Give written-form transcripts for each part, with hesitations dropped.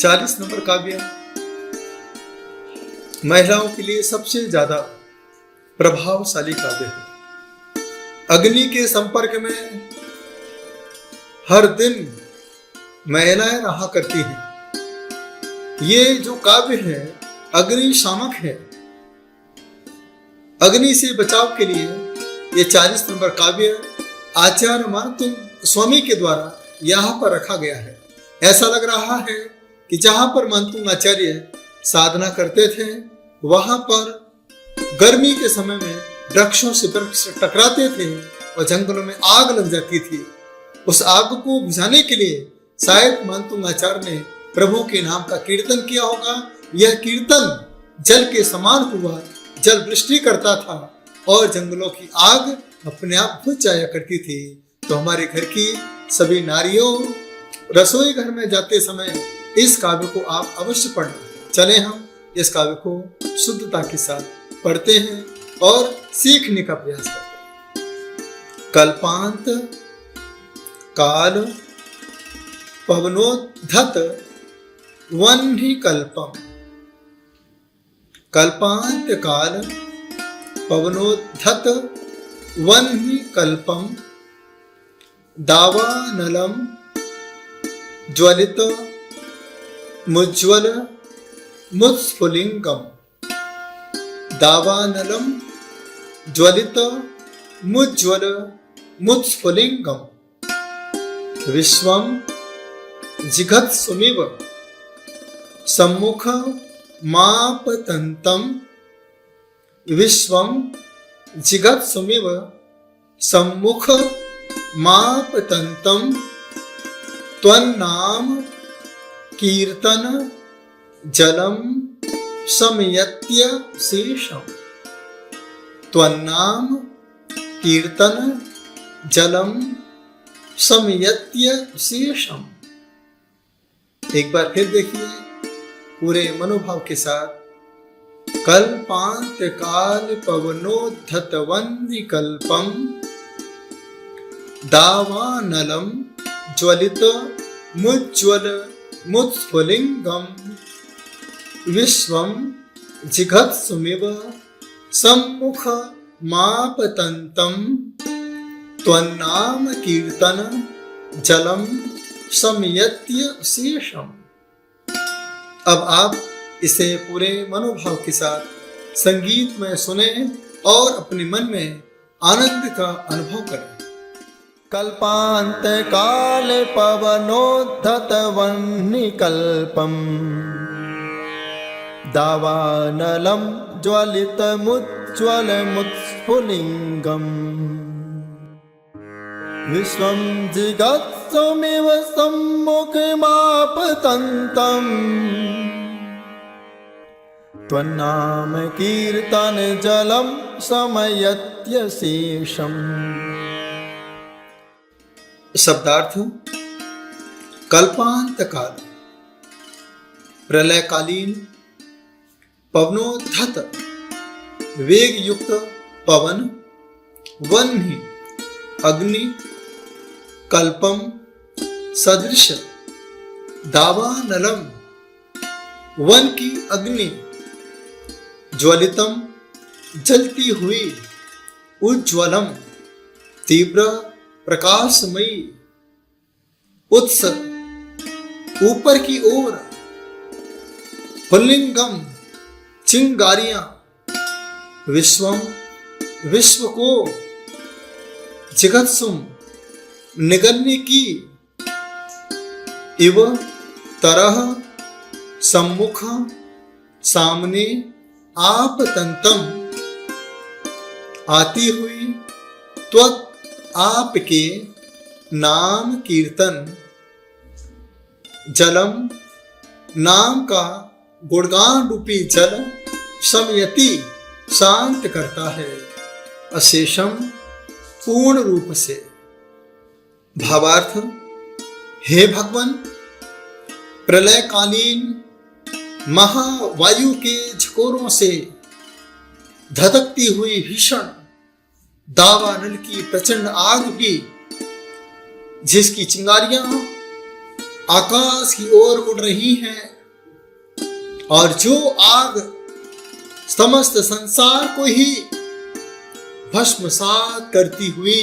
40 number काव्य महिलाओं के लिए सबसे ज्यादा प्रभावशाली काव्य है। अग्नि के संपर्क में हर दिन महिलाएं रहा करती हैं। ये जो काव्य है अग्नि शामक है। अग्नि से बचाव के लिए ये 40 नंबर काव्य आचार्य मानतुंग स्वामी के द्वारा यहाँ पर रखा गया है। ऐसा लग रहा है कि जहां पर मानतुंग आचार्य साधना करते थे वहां पर गर्मी के समय में वृक्षों से वृक्ष टकराते थे और जंगलों में आग लग जाती थी। उस आग को बुझाने के लिए शायद मानतुंग आचार्य ने प्रभु के नाम का कीर्तन किया होगा। यह कीर्तन जल के समान हुआ, जल वृष्टि करता था और जंगलों की आग अपने आप बुझ जाया करती थी। तो हमारे घर की सभी नारियों रसोई घर में जाते समय इस काव्य को आप अवश्य पढ़ना। चले हम इस काव्य को शुद्धता के साथ पढ़ते हैं और सीखने का प्रयास करते हैं। कल्पांत काल पवनोद्धत वह्नि कल्पम। कल्पांत काल पवनोद्धत वह्नि कल्पम दावानलम ज्वलित मुज्ज्वल मुत्स्फुलिंगम। दावानलम ज्वलित मुज्ज्वल मुत्स्फुलिंगम विश्वम जिघत्सुमिव सम्मुख मापतंतम। विश्वम जिघत्सुमिव सम्मुख मापतंतम त्वन्नाम कीर्तन जलम समयत्य शेषम। त्वन्नाम कीर्तन जलम समयत्य शेषम। एक बार फिर देखिए पूरे मनोभाव के साथ। कल्पांत काल पवनोद्धत वह्नि कल्पम दावानलम ज्वलित मुज्ज्वल मुत्स्फुलिंगम विश्वम जिघत्सुमिव सम्मुख मापतंतम त्वन्नाम कीर्तन जलम समयत्य शेषम। अब आप इसे पूरे मनोभाव के साथ संगीत में सुने और अपने मन में आनंद का अनुभव करें। कल्पांत काल पवनोद्धत वह्नि कल्पम दावानलम ज्वलित मुज्ज्वल मुत्स्फुलिंगम विश्वम जिघत्सुमिव सम्मुख मापतंतम त्वन्नाम कीर्तन जलम समयत्य शेषम। शब्दार्थ। कल्पांत काल प्रलयकालीन, पवनोद्धत वेग युक्त पवन, वह्नि अग्नि, कल्पम सदृश, दावानलम वन की अग्नि, ज्वलितम जलती हुई, उज्ज्वलम तीव्र प्रकाशमयी, उत्स ऊपर की ओर, पुल्लिंगम चिंगारियां, विश्वम विश्व को, जिघत्सुम निगलने की, इव तरह सम्मुख सामने, आपतंतम आती हुई, त्वत् आपके नाम कीर्तन, जलम नाम का गुणगान रूपी जल, समयति शांत करता है, अशेषम पूर्ण रूप से। भावार्थ। हे भगवान, प्रलयकालीन महावायु के झकोरों से धधकती हुई भीषण दावानल की प्रचंड आग भी, जिसकी चिंगारियां आकाश की ओर उड़ रही हैं और जो आग समस्त संसार को ही भस्मसात करती हुई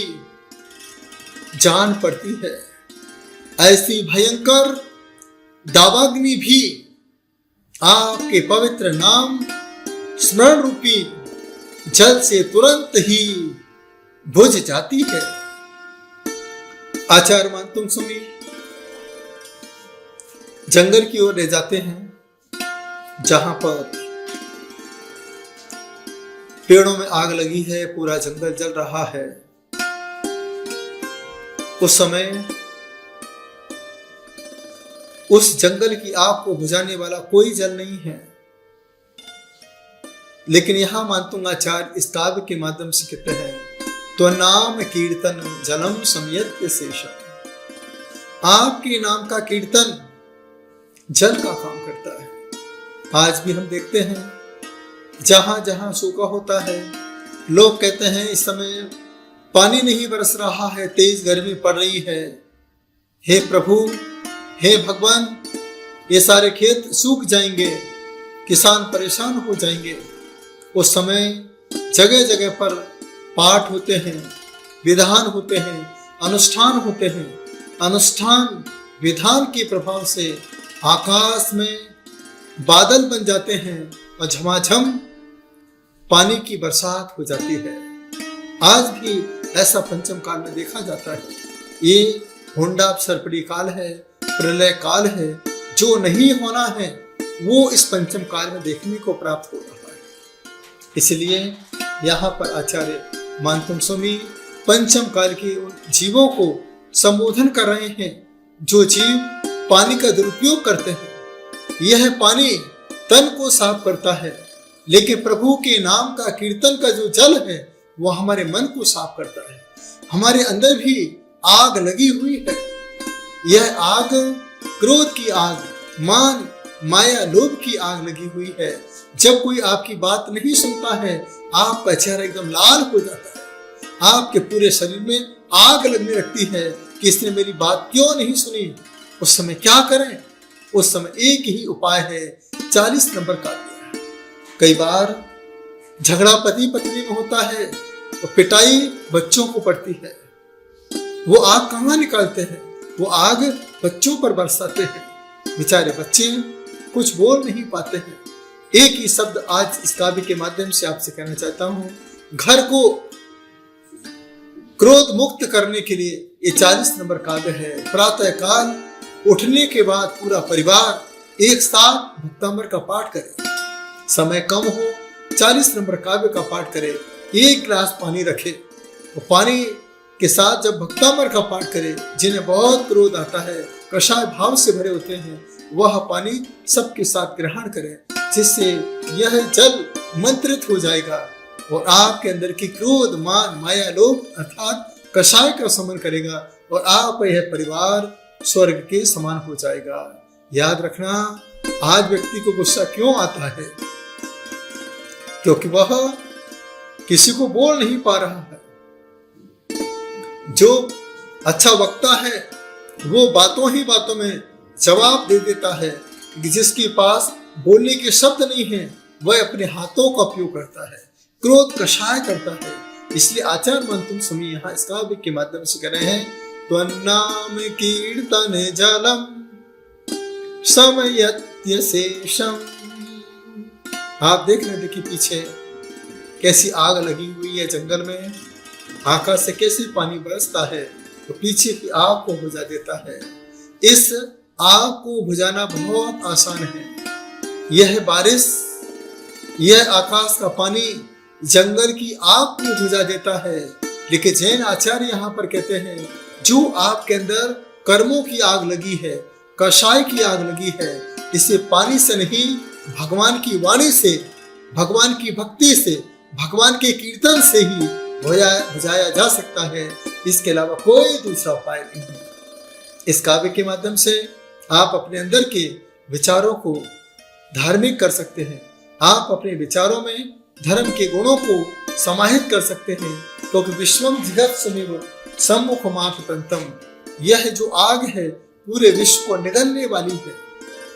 जान पड़ती है, ऐसी भयंकर दावाग्नि भी आपके पवित्र नाम स्मरण रूपी जल से तुरंत ही बुझ जाती है। आचार्य मानतुंग स्वामी जंगल की ओर ले जाते हैं, जहां पर पेड़ों में आग लगी है, पूरा जंगल जल रहा है। उस समय उस जंगल की आग को बुझाने वाला कोई जल नहीं है, लेकिन यहां मानतुंग आचार्य इस काव्य के माध्यम से कहते हैं, तो नाम कीर्तन जलम समयत्य शेषम। आपके नाम का कीर्तन जल का काम करता है। आज भी हम देखते हैं जहां जहां सूखा होता है, लोग कहते हैं इस समय पानी नहीं बरस रहा है, तेज गर्मी पड़ रही है, हे प्रभु, हे भगवान, ये सारे खेत सूख जाएंगे, किसान परेशान हो जाएंगे। उस समय जगह जगह पर पाठ होते हैं, विधान होते हैं, अनुष्ठान होते हैं। अनुष्ठान विधान के प्रभाव से आकाश में बादल बन जाते हैं और झमाझम पानी की बरसात हो जाती है। आज भी ऐसा पंचम काल में देखा जाता है। ये होंडा सर्पड़ी काल है, प्रलय काल है। जो नहीं होना है वो इस पंचम काल में देखने को प्राप्त हो रहा है। इसलिए यहाँ पर आचार्य मानतुंग स्वामी पंचम काल के उन जीवों को संबोधन कर रहे हैं जो जीव पानी का दुरुपयोग करते हैं। यह पानी तन को साफ करता है, लेकिन प्रभु के नाम का कीर्तन का जो जल है वह हमारे मन को साफ करता है। हमारे अंदर भी आग लगी हुई है। यह आग क्रोध की आग, मान माया लोभ की आग लगी हुई है। जब कोई आपकी बात नहीं सुनता है, आपका चेहरा एकदम लाल हो जाता है, आपके पूरे शरीर में आग लगने लगती है कि इसने मेरी बात क्यों नहीं सुनी। उस समय क्या करें? उस समय एक ही उपाय है, 40 नंबर का। कई बार झगड़ा पति पत्नी में होता है और पिटाई बच्चों को पड़ती है। वो आग कहाँ निकालते हैं? वो आग बच्चों पर बरसाते हैं। बेचारे बच्चे कुछ बोल नहीं पाते हैं। एक ही शब्द आज इस काव्य के माध्यम से आपसे कहना चाहता हूं। घर को क्रोध मुक्त करने के लिए ये 40 नंबर काव्य है। प्रातः काल उठने के बाद पूरा परिवार एक साथ भक्तामृत का पाठ करे। समय कम हो, 40 नंबर काव्य का पाठ करे। 1 गिलास पानी रखे और पानी के साथ जब भक्तामृत का पाठ करे, जिन्हें बहुत क्रोध आता है, कषाय भाव से भरे होते हैं, वह पानी सबके साथ ग्रहण करें, जिससे यह जल मंत्रित हो जाएगा और आपके अंदर की क्रोध, मान, माया, लोभ अर्थात कषाय का समन करेगा और आप यह परिवार स्वर्ग के समान हो जाएगा। याद रखना, आज व्यक्ति को गुस्सा क्यों आता है? क्योंकि वह किसी को बोल नहीं पा रहा है। जो अच्छा वक्ता है वो बातों ही बातों में जवाब दे देता है, जिसके पास बोलने के शब्द नहीं है वह अपने हाथों का उपयोग करता है, क्रोध कषाय करता है। इसलिए आचार्य मानतुंग स्वामी यहाँ इस काव्य के माध्यम से कह रहे हैं, त्वन्नाम कीर्तन जलम समयत्य शेषम। आप देख रहे, देखिए पीछे कैसी आग लगी हुई है जंगल में, आकाश से कैसे पानी बरसता है तो पीछे की आग को बुझा देता है। इस आग को बुझाना बहुत आसान है। यह बारिश, यह आकाश का पानी जंगल की आग को बुझा देता है। लेकिन जैन आचार्य यहाँ पर कहते हैं, जो आपके अंदर कर्मों की आग लगी है, कषाय की आग लगी है, इसे पानी से नहीं, भगवान की वाणी से, भगवान की भक्ति से, भगवान के कीर्तन से ही बुझाया जा सकता है। इसके अलावा कोई दूसरा उपाय नहीं है। इस काव्य के माध्यम से आप अपने अंदर के विचारों को धार्मिक कर सकते हैं। आप अपने विचारों में धर्म के गुणों को समाहित कर सकते हैं, क्योंकि विश्वम जगत समेव सम्मुखमापतंतम, यह जो आग है पूरे विश्व को निगलने वाली है।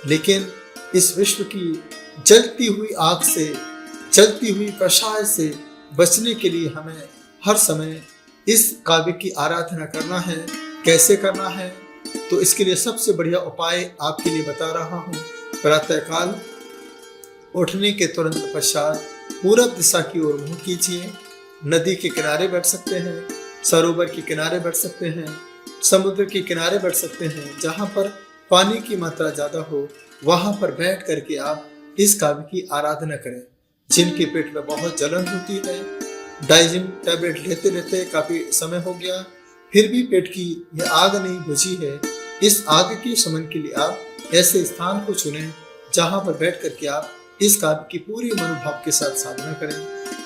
लेकिन इस विश्व की जलती हुई आग से, चलती हुई कषाय से बचने के लिए हमें हर समय इस काव्य की आराधना करना है। कैसे करना है? तो इसके लिए सबसे बढ़िया उपाय आपके लिए बता रहा हूँ। प्रातःकाल उठने के तुरंत पश्चात पूरब दिशा की ओर मुंह कीजिए। नदी के किनारे बैठ सकते हैं, सरोवर के किनारे बैठ सकते हैं, समुद्र के किनारे बैठ सकते हैं। जहाँ पर पानी की मात्रा ज्यादा हो वहां पर बैठ करके आप इस काव्य की आराधना करें। जिनके पेट में बहुत जलन होती है, डाइजिन टैबलेट लेते लेते काफी समय हो गया, फिर भी पेट की यह आग नहीं बुझी है, इस आग के शमन के लिए आप ऐसे स्थान को चुनें जहां पर बैठ करके आप इस काव्य की पूरी मनोभाव के साथ साधना करें।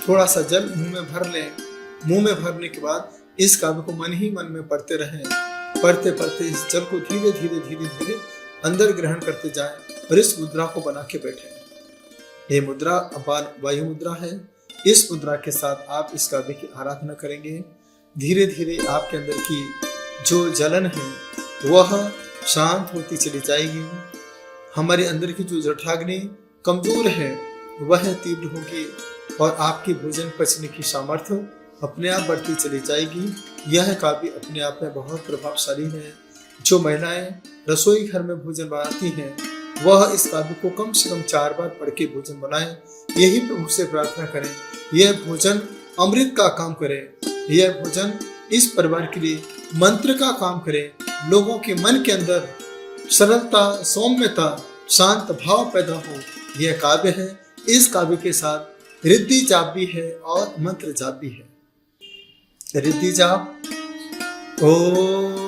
थोड़ा सा जल मुंह में भर लें। मुंह में भरने के बाद इस काव्य को मन ही मन में पढ़ते रहें। पढ़ते पढ़ते इस जल को धीरे धीरे धीरे धीरे अंदर ग्रहण करते जाएं और इस मुद्रा को बना के बैठें। ये मुद्रा अपान वायु मुद्रा है। इस मुद्रा के साथ आप इस काव्य की आराधना करेंगे। धीरे धीरे आपके अंदर की जो जलन है वह शांत होती चली जाएगी। हमारे अंदर की जो जठराग्नि कमजोर है वह तीव्र होगी और आपकी भोजन पचने की सामर्थ्य अपने आप बढ़ती चली जाएगी। यह काव्य अपने आप में बहुत प्रभावशाली है। जो महिलाएं रसोई घर में भोजन बनाती हैं वह इस काव्य को कम से कम 4 बार पढ़ के भोजन बनाएं। यही प्रभु से प्रार्थना करें, यह भोजन अमृत का काम करे, यह भोजन इस परिवार के लिए मंत्र का काम करे। लोगों के मन के अंदर सरलता, सौम्यता, शांत भाव पैदा हो, यह काव्य है। इस काव्य के साथ रिद्धि जाप भी है और मंत्र जाप भी है। रिद्धि जाप ओम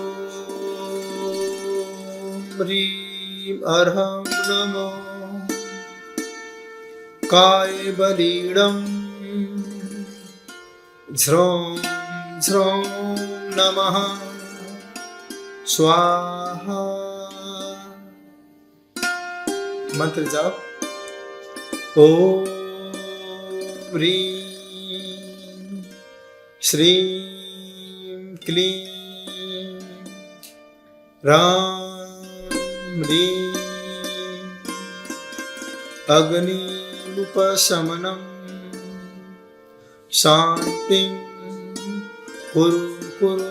ह्रीं अर्हं नमो काय बलीडं झ्रौं झ्रौं नमः स्वाहा। मंत्र जाप ओम ह्रीं श्रीं क्लीं रां ह्रीं अग्निमुपशमनं शान्तिं कुरु कुरु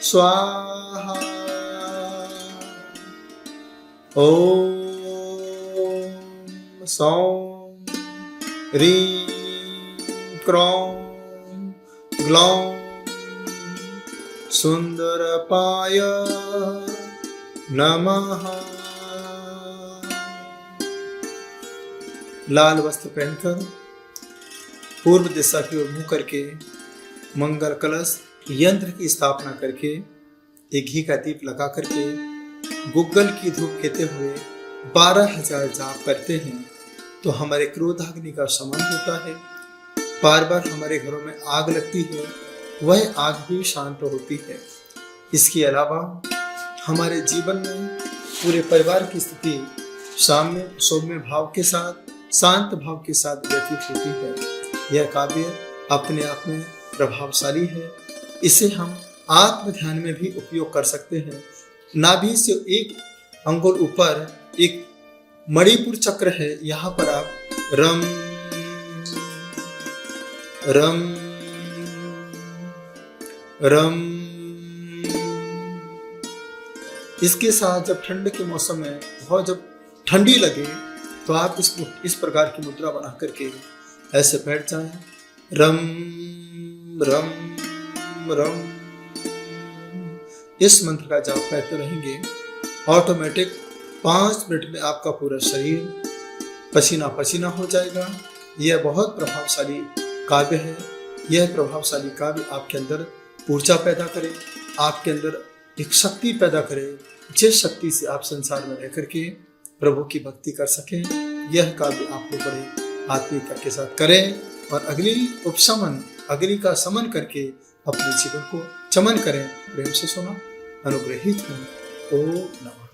स्वाहा। ओम सौं ह्रीं क्रों ग्लौं सुंदरपाय नमः। लाल वस्त्र पहनकर पूर्व दिशा की ओर मुंह करके मंगल कलश यंत्र की स्थापना करके एक घी का दीप लगा करके गुग्गल की धूप खेते हुए 12,000 जाप करते हैं तो हमारे क्रोधाग्नि का शमन होता है। बार बार हमारे घरों में आग लगती है, वह आग भी शांत होती है। इसके अलावा हमारे जीवन में पूरे परिवार की स्थिति साम्य सौम्य भाव के साथ, शांत भाव के साथ व्यतीत होती है। यह काव्य अपने आप में प्रभावशाली है। इसे हम आत्म ध्यान में भी उपयोग कर सकते हैं। नाभि से 1 अंगुल ऊपर एक मणिपुर चक्र है, यहाँ पर आप रम रम रम, इसके साथ जब ठंड के मौसम में बहुत जब ठंडी लगे तो आप इस प्रकार की मुद्रा बना करके ऐसे बैठ जाएं। रम रम रम, इस मंत्र का जाप करते रहेंगे। ऑटोमेटिक 5 मिनट में आपका पूरा शरीर पसीना पसीना हो जाएगा। यह बहुत प्रभावशाली काव्य है। यह प्रभावशाली काव्य आपके अंदर ऊर्जा पैदा करे, आपके अंदर एक शक्ति पैदा करे, जिस शक्ति से आप संसार में रह करके प्रभु की भक्ति कर सकें। यह काव्य आप लोग बड़े आत्मीयता के साथ करें और अग्नि उपशमन, अग्नि का समन करके अपने जीवन को चमन करें। प्रेम से सुना, अनुग्रहित हूँ। ओम नमः।